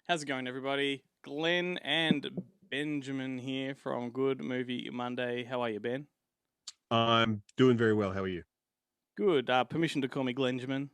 How's it going, everybody? Glenn and Benjamin here from Good Movie Monday. How are you, Ben? I'm doing very well. How are you? Good. Permission to call me Glenjamin.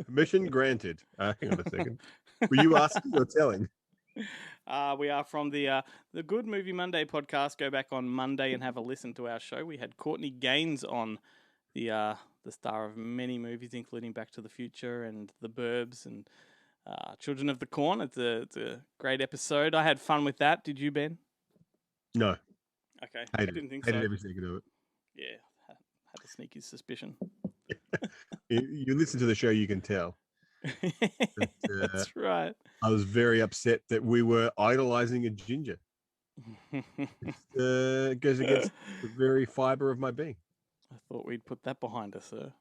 Permission granted. Hang on a second. Were you asking or telling? We are from the Good Movie Monday podcast. Go back on Monday and have a listen to our show. We had Courtney Gaines on, the star of many movies, including Back to the Future and The Burbs and Children of the Corn. It's a great episode. I had fun with that. Did you, Ben? No. Okay, I Hated it. didn't think Hated so. every second of it. Yeah, had a sneaky suspicion. You listen to the show, you can tell. But, That's right. I was very upset that we were idolizing a ginger. It goes against the very fiber of my being. I thought we'd put that behind us, sir.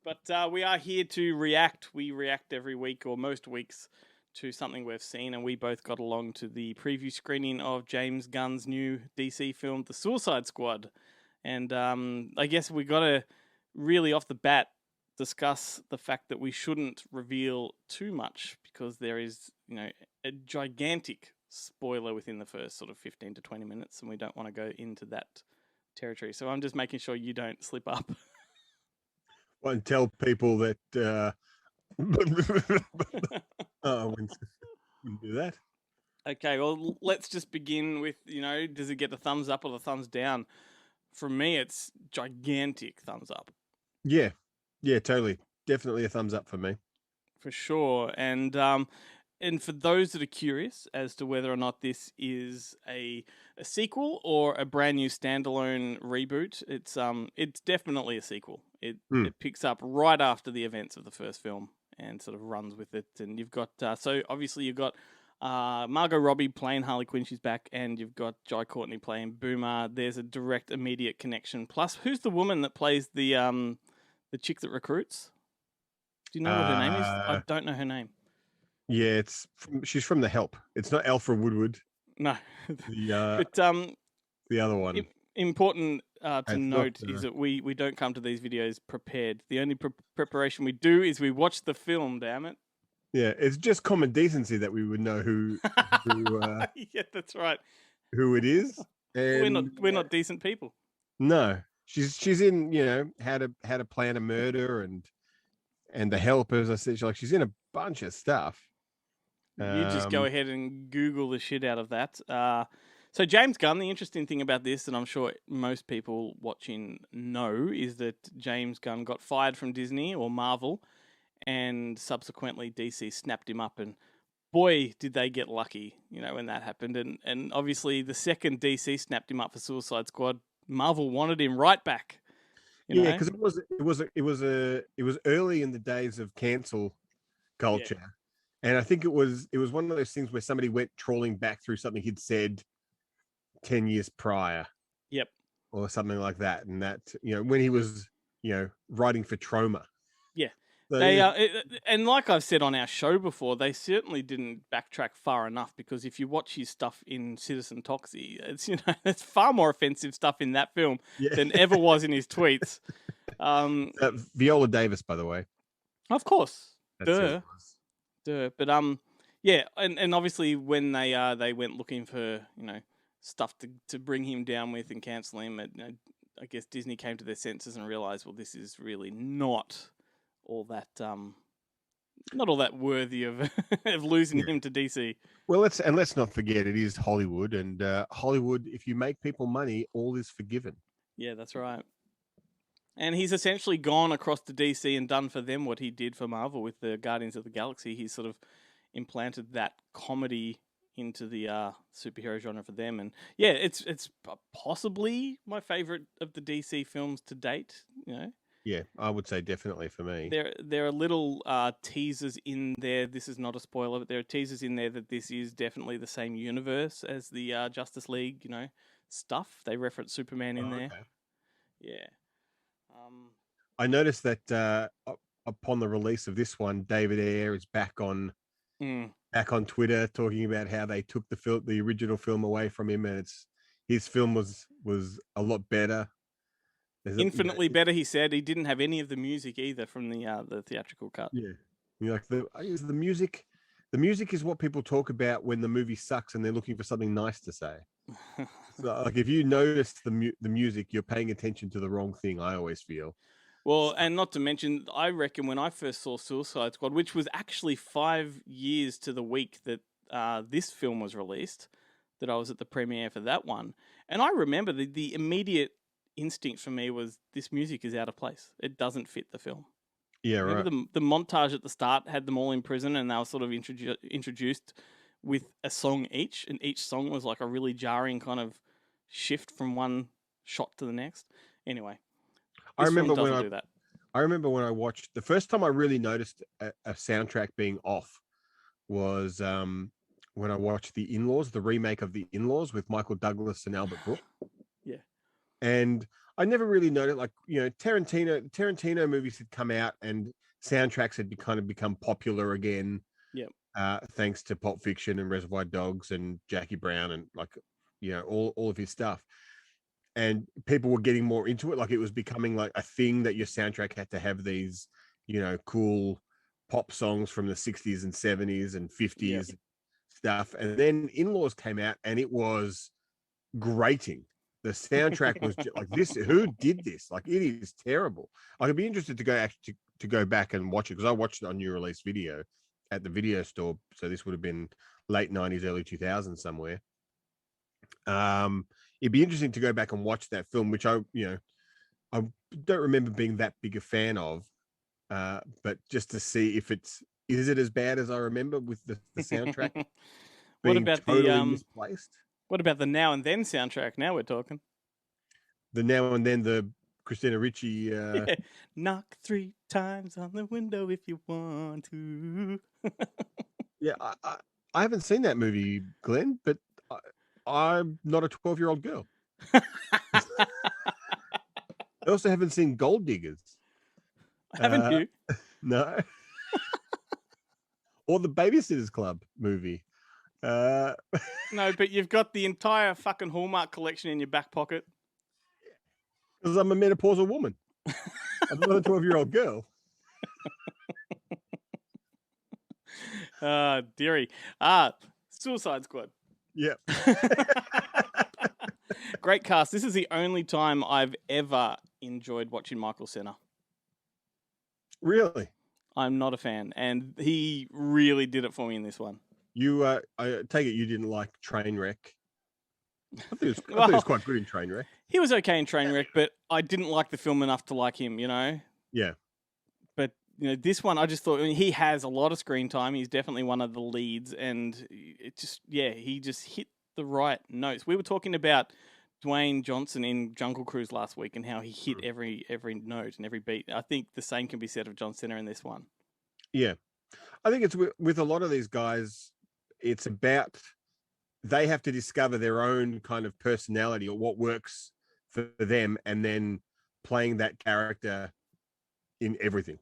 But we are here to react. We react every week or most weeks to something we've seen, and we both got along to the preview screening of James Gunn's new DC film, The Suicide Squad. And I guess we got to really off the bat discuss the fact that we shouldn't reveal too much because there is, a gigantic spoiler within the first sort of 15 to 20 minutes, and we don't want to go into that territory. So I'm just making sure you don't slip up. Well, and tell people that I wouldn't do that. Okay, well, let's just begin with, does it get the thumbs up or the thumbs down? For me, it's gigantic thumbs up. Yeah, totally. Definitely a thumbs up for me. For sure. And for those that are curious as to whether or not this is a sequel or a brand new standalone reboot, it's definitely a sequel. It picks up right after the events of the first film and sort of runs with it. And you've got so obviously you've got Margot Robbie playing Harley Quinn, she's back, and you've got Jai Courtney playing Boomer. There's a direct, immediate connection. Plus, who's the woman that plays the chick that recruits? Do you know what her name is? I don't know her name. Yeah, she's from The Help. It's not Alfred Woodward. No, but the other one. Important to note is that we don't come to these videos prepared. The only preparation we do is we watch the film. Damn it! Yeah, it's just common decency that we would know who yeah, that's right. Who it is. And we're not decent people. No, she's in how to plan a murder and The Help, as I said. She's in a bunch of stuff. You just go ahead and Google the shit out of that. So James Gunn, the interesting thing about this, and I'm sure most people watching know, is that James Gunn got fired from Disney or Marvel, and subsequently DC snapped him up, and boy, did they get lucky, when that happened. And obviously the second DC snapped him up for Suicide Squad, Marvel wanted him right back. Yeah, because it was early in the days of cancel culture. Yeah. And I think it was one of those things where somebody went trawling back through something he'd said 10 years prior. Yep. Or something like that. And that, when he was, writing for Troma. Yeah. So, they and like I've said on our show before, they certainly didn't backtrack far enough, because if you watch his stuff in Citizen Toxie, it's it's far more offensive stuff in that film than ever was in his tweets. Viola Davis, by the way. Of course. Duh. But yeah, and obviously when they went looking for stuff to bring him down with and cancel him, I guess Disney came to their senses and realized, well, this is really not all that not all that worthy of of losing him to DC. Well, let's not forget, it is Hollywood, and Hollywood, if you make people money, all is forgiven. Yeah, that's right. And he's essentially gone across to DC and done for them what he did for Marvel with the Guardians of the Galaxy. He's sort of implanted that comedy into the superhero genre for them. And yeah, it's possibly my favorite of the DC films to date. Yeah, I would say definitely for me. There are little teasers in there. This is not a spoiler, but there are teasers in there that this is definitely the same universe as the Justice League, stuff. They reference Superman in there. Okay. Yeah. I noticed that upon the release of this one, David Ayer is back on Twitter talking about how they took the original film away from him, and his film was a lot better. Infinitely better, he said. He didn't have any of the music either from the theatrical cut. Yeah, like the music. The music is what people talk about when the movie sucks and they're looking for something nice to say. So, like, if you notice the music, you're paying attention to the wrong thing. I always feel. Well, and not to mention, I reckon when I first saw Suicide Squad, which was actually 5 years to the week that this film was released, that I was at the premiere for that one, and I remember the immediate instinct for me was this music is out of place. It doesn't fit the film. Yeah, right. Remember the montage at the start had them all in prison, and they were sort of introduced with a song each, and each song was like a really jarring kind of shift from one shot to the next. Anyway, I remember film doesn't do that. I remember when I watched the first time I really noticed a soundtrack being off was when I watched The In-Laws, the remake of The In-Laws with Michael Douglas and Albert Brooks. Yeah. And I never really noticed, like, Tarantino movies had come out and soundtracks had become popular again. Yeah. Thanks to Pulp Fiction and Reservoir Dogs and Jackie Brown and, like, all of his stuff. And people were getting more into it. Like, it was becoming like a thing that your soundtrack had to have these, cool pop songs from the 60s and 70s and 50s stuff. And then In-Laws came out and it was grating. The soundtrack was just like, this. Who did this? Like, it is terrible. I'd be interested to go back and watch it, because I watched it on new release video at the video store. So this would have been late 90s, early 2000s somewhere. It'd be interesting to go back and watch that film, which I don't remember being that big a fan of, but just to see if is it as bad as I remember with the soundtrack being What about totally misplaced? What about the Now and Then soundtrack? Now we're talking. The Now and Then, the Christina Ricci. Yeah. Knock 3 times on the window if you want to. Yeah, I haven't seen that movie, Glenn, but I'm not a 12-year-old girl. I also haven't seen Gold Diggers. Haven't you? No. Or the Babysitter's Club movie. No, but you've got the entire fucking Hallmark collection in your back pocket. Because I'm a menopausal woman. I'm not a 12-year-old girl. Dearie. Suicide Squad. Yeah. Great cast. This is the only time I've ever enjoyed watching Michael Cena. Really? I'm not a fan, and he really did it for me in this one. I take it you didn't like Trainwreck. I thought he was quite good in Trainwreck. He was okay in Trainwreck, but I didn't like the film enough to like him, Yeah. But, this one, I just thought, he has a lot of screen time. He's definitely one of the leads, and he just hit the right notes. We were talking about Dwayne Johnson in Jungle Cruise last week and how he hit every note and every beat. I think the same can be said of John Cena in this one. Yeah. I think it's with a lot of these guys, it's about they have to discover their own kind of personality or what works for them, and then playing that character in everything.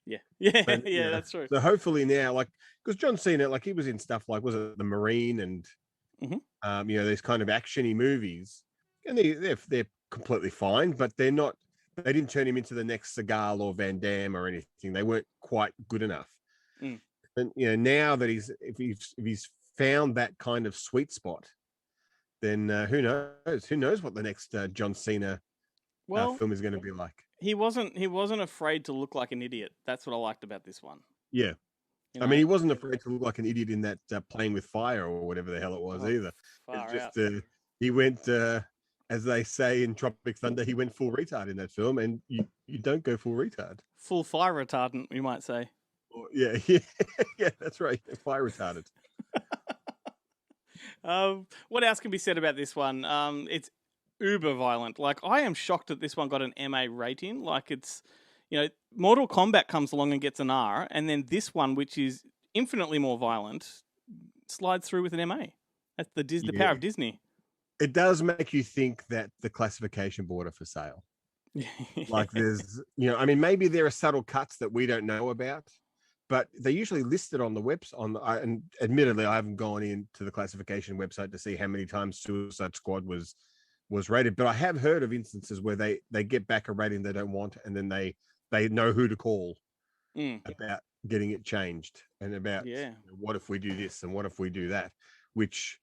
Yeah, that's true. So hopefully now, like, because John Cena, like, he was in stuff like, was it The Marine and these kind of actiony movies, and they're completely fine, but they're not. They didn't turn him into the next Seagal or Van Damme or anything. They weren't quite good enough. And now that if he's found that kind of sweet spot, then who knows? Who knows what the next John Cena film is going to be like? He wasn't afraid to look like an idiot. That's what I liked about this one. Yeah. I mean, he wasn't afraid to look like an idiot in that Playing with Fire or whatever the hell it was either. It's just he went, as they say in Tropic Thunder, he went full retard in that film, and you don't go full retard. Full fire retardant, you might say. Yeah, that's right. Fire retarded. What else can be said about this one? It's uber violent. Like, I am shocked that this one got an MA rating. Like, it's, Mortal Kombat comes along and gets an R, and then this one, which is infinitely more violent, slides through with an MA. That's the power of Disney. It does make you think that the classification board are for sale. Like, there's, I mean, maybe there are subtle cuts that we don't know about, but they usually list it on the website. And admittedly, I haven't gone into the classification website to see how many times Suicide Squad was was rated. But I have heard of instances where they get back a rating they don't want, and then they know who to call about getting it changed, and about what if we do this and what if we do that, which,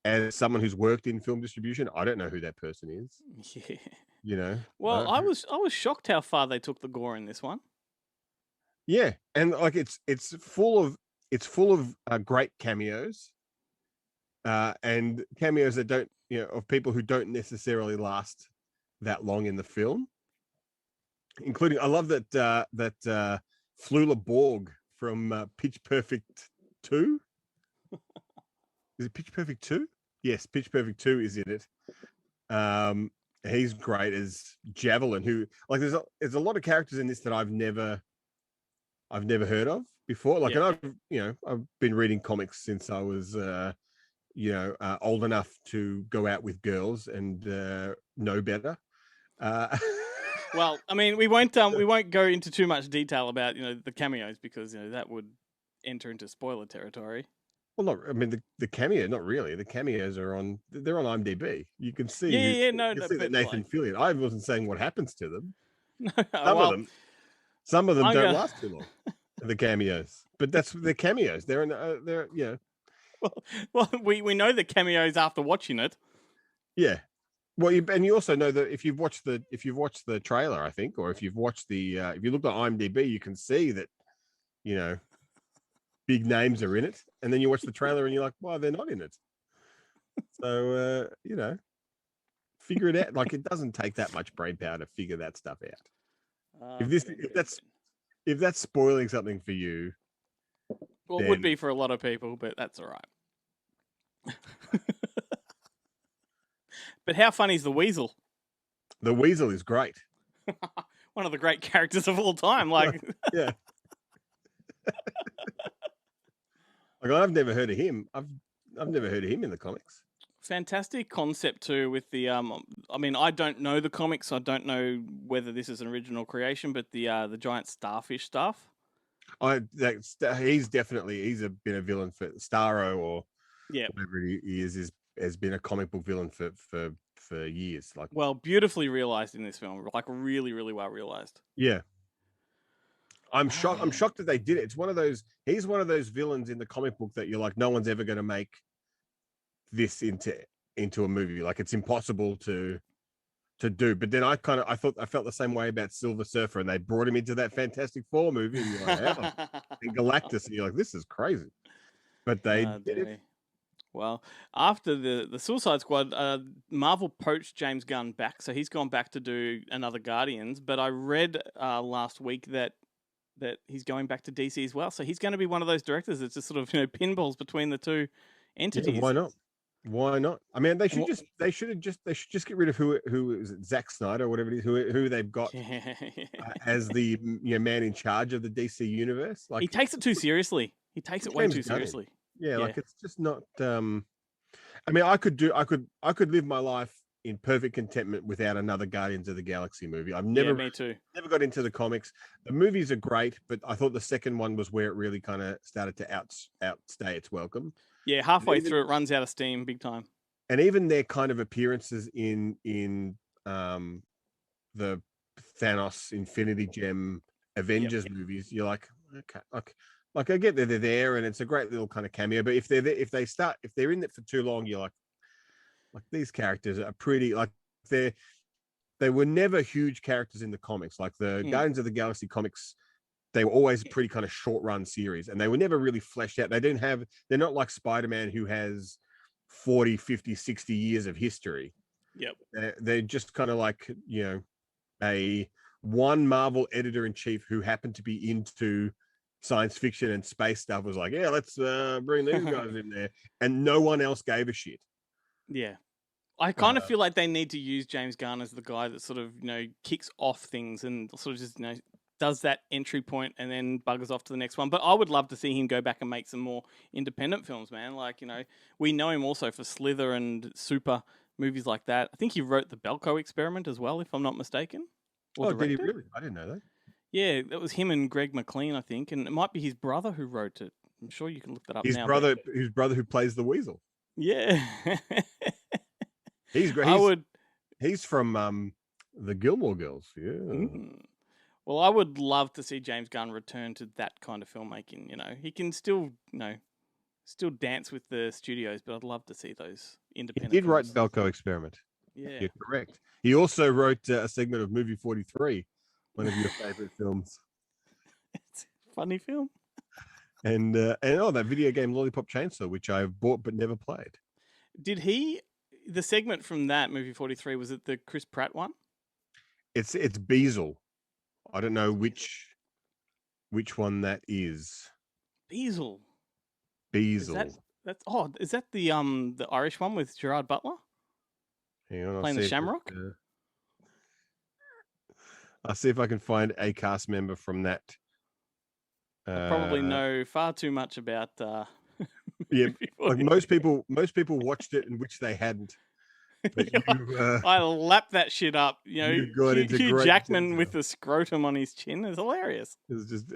as someone who's worked in film distribution, I don't know who that person is. Yeah. You know. Well, I was shocked how far they took the gore in this one. Yeah, and like it's full of great cameos, and cameos that don't, of people who don't necessarily last that long in the film. Including, I love that Flula Borg from Pitch Perfect 2. Is it Pitch Perfect 2? Yes, Pitch Perfect 2 is in it. He's great as Javelin, who, like, there's a lot of characters in this that I've never heard of before. Like, and I've been reading comics since I was old enough to go out with girls and know better. Well, I mean, we won't go into too much detail about the cameos, because that would enter into spoiler territory. Well, the cameo, not really. The cameos they're on IMDb. You can see, that Nathan Fillion. I wasn't saying what happens to them. No, some of them don't last too long. The cameos, but that's the cameos. They're Well, we know the cameos after watching it. Yeah. Well, you also know that if you've watched the trailer, I think, or if you've watched if you look at IMDb, you can see that, big names are in it, and then you watch the trailer and you're like, well, they're not in it. So figure it out. Like, it doesn't take that much brain power to figure that stuff out. If that's spoiling something for you, well, it would be for a lot of people, but that's all right. But how funny is the Weasel? The Weasel is great. One of the great characters of all time. Like, yeah. Like, I've never heard of him. I've never heard of him in the comics. Fantastic concept too. With the I mean, I don't know the comics. So I don't know whether this is an original creation, but the giant starfish stuff. He's been a villain for Starro, or whatever he is has been a comic book villain for years. Like, well, beautifully realized in this film, like really, really well realized. Yeah, I'm shocked that they did it. It's one of those. He's one of those villains in the comic book that you're like, no one's ever going to make this into a movie. Like, it's impossible to do. But then I felt the same way about Silver Surfer, and they brought him into that Fantastic Four movie, and you're like, and Galactus, and you're like, this is crazy. But they did it. Well, after the Suicide Squad, Marvel poached James Gunn back, so he's gone back to do another Guardians. But I read last week that he's going back to DC as well. So he's going to be one of those directors that's just sort of pinballs between the two entities. Yeah, why not? Why not? I mean, they should just get rid of who is it, Zack Snyder or whatever it is, who they've got as the man in charge of the DC universe. Like, he takes it too seriously. He takes it way too seriously. Yeah, like, it's just not. I mean, I could live my life in perfect contentment without another Guardians of the Galaxy movie. I've never, me too. Never got into the comics. The movies are great, but I thought the second one was where it really kind of started to outstay its welcome. Yeah, halfway through it runs out of steam big time. And even their kind of appearances in the Thanos Infinity Gem Avengers movies, you're like, okay, like I get that they're there and it's a great little kind of cameo, but if they're in it for too long, you're like these characters are pretty, like, they were never huge characters in the comics. Like the Guardians of the Galaxy comics, they were always a pretty kind of short run series, and they were never really fleshed out. They're not like Spider-Man, who has 40, 50, 60 years of history. Yep. They're just kind of like, a one Marvel editor-in-chief who happened to be into science fiction and space stuff, was like, yeah, let's bring these guys in there, and no one else gave a shit. Yeah, I kind of feel like they need to use James Gunn as the guy that sort of kicks off things and sort of just does that entry point and then buggers off to the next one. But I would love to see him go back and make some more independent films, man. Like, we know him also for Slither and Super, movies like that. I think he wrote the Belko Experiment as well, if I'm not mistaken. Did he really? I didn't know that. Yeah, that was him and Greg McLean, I think, and it might be his brother who wrote it. I'm sure you can look that up his now. His brother who plays the Weasel. Yeah. He's great. He's from the Gilmore Girls. Yeah. Mm. Well, I would love to see James Gunn return to that kind of filmmaking. You know, he can still, still dance with the studios, but I'd love to see those He independent did write films. Belko Experiment. Yeah. You're correct. He also wrote a segment of Movie 43, one of your favorite films. It's a funny film. And that video game Lollipop Chainsaw, which I've bought but never played. Did the segment from that Movie 43, was it the Chris Pratt one? It's Beazle. I don't know which one that is. Beazle. Beazle. Is that the Irish one with Gerard Butler? Hang on, Playing the Shamrock? I'll see if I can find a cast member from that. I probably know far too much about yeah, like most people watched it in which they hadn't. But I lapped that shit up. Hugh Jackman detail. with the scrotum on his chin is hilarious. It's just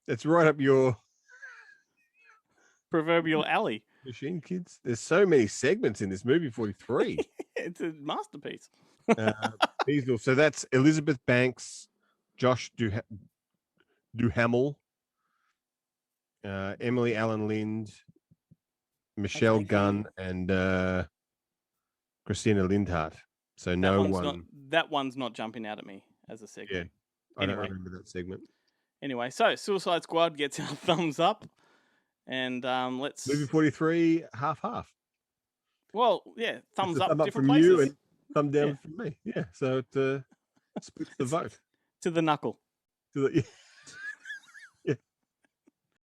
it's right up your proverbial alley. Machine Kids. There's so many segments in this movie 43. It's a masterpiece. So that's Elizabeth Banks, Josh Duhamel, Emily Allen Lind, Michelle Gunn, and Christina Lindhart. So that one's not jumping out at me as a segment. Yeah, I don't remember that segment. Anyway, so Suicide Squad gets our thumbs up, and let's Movie 43 half. Well, yeah, thumbs up, thumb up different from places. You and thumb down from me. Yeah, so it splits the vote to the knuckle.